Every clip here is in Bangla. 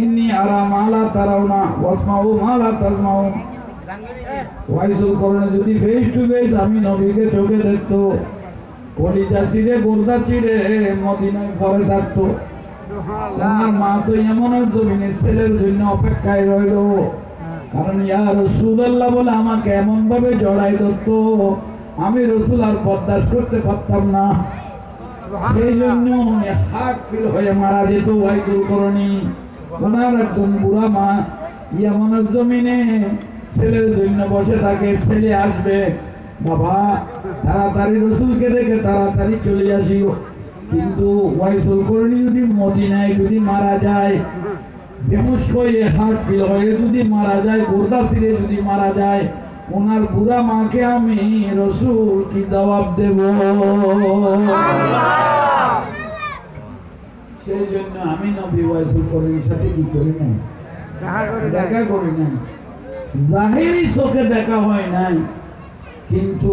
ইন্নী আরা মা লা তারাউনা ওয়াসমাউ মা লা তাসমাউন। ওয়াইসুল করণে যদি ফেস টু ফেস আমি নবীকে চোখে দেখতো, কলিজা চিরে গোর্দা চিরে মদিনায় ঘরে থাকতো। আমার মা তো এমন জমিনে ছেলের জন্য অপেক্ষায় রইল, কারণ ইয়া রাসূলুল্লাহ বলে আমাকে এমন ভাবে জড়াই ধরতো, আমি রাসূল আর বরদাস্ত করতে পারতাম না। সেই জন্য হার্ট ফিল হয়ে মারা যেত ওয়াইসুল করণী। ওনার একদম বুড়া মা ইয়ামনের জমিনে ছেলের জন্য বসে থাকে, ছেলে আসবে, বাবা তাড়াতাড়ি রসুলকে দেখে তাড়াতাড়ি চলে আসিও। কিন্তু ওয়াইসুল করণী যদি মদিনায় যদি মারা যায়, বেহুশ হয়ে হার্ট ফেল হয়ে যদি মারা যায়, গোর্দা ছিঁড়ে যদি মারা যায়, ওনার বুড়া মাকে আমি রসুল কি জবাব দেব? সেই জন্য আমি নবী ওয়াইসুল করণীর সাথে কি করি নাই, দেখা করি নাই। জাহিরি চোখে দেখা হয় নাই, কিন্তু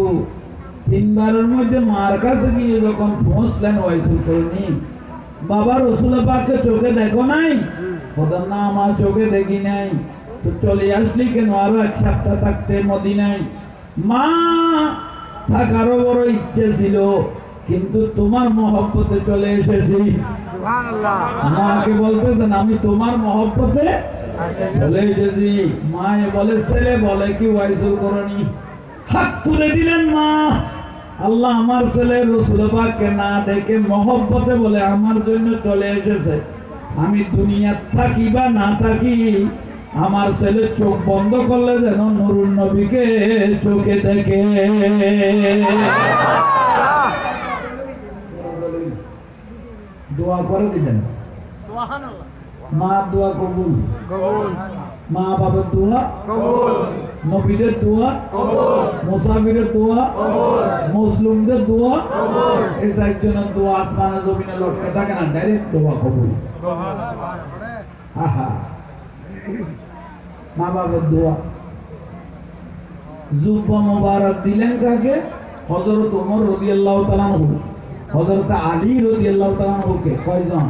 তিনবারের মধ্যে মার কাছে গিয়ে যখন পৌঁছলেন ওয়াইসুল করণী, বাবা রসুল পাককে চোখে দেখো নাই? বলেন না, আমার চোখে দেখি নাই। তো চলে আসলি কেন? আরো এক সপ্তাহ থাকতে মদিনায়। মা থাকারও বড় ইচ্ছে ছিল, কিন্তু তোমার মহব্বতে চলে এসেছি। মাকে বলতেছেন আমি তোমার মহব্বতে চলে এসেছি। মা বলে, ছেলে বলে কি ওয়াইসুল করণী? হাত তুলে দিলেন মা। আল্লাহ আমার ছেলে রসুল পাককে না দেখে মহব্বতে বলে আমার জন্য চলে এসেছে। আমি দুনিয়া থাকি বা না থাকি, আমার ছেলে চোখ বন্ধ করলে যেন নুরুন নবীকে চোখে দেখে। দোয়া করে দিলেন, মা দোয়া কবুল, মা বাবার দোয়া কবুল, নবীদের দোয়া কবুল, মুসাফিরের দোয়া কবুল, মুসলিমদের দোয়া কবুল। এই চারজনের দোয়া আসমানে জমিনে লটকে থাকে না, ডাইরেক্ট দোয়া কবুল। আহা, মা বাবার দোয়া। জুব্বা মুবারক দিলেন কাকে? হযরত ওমর রাদিয়াল্লাহু তাআলা আনহু, হযরত আলী রাদিয়াল্লাহু তাআলা আনহুকে। কয়জন?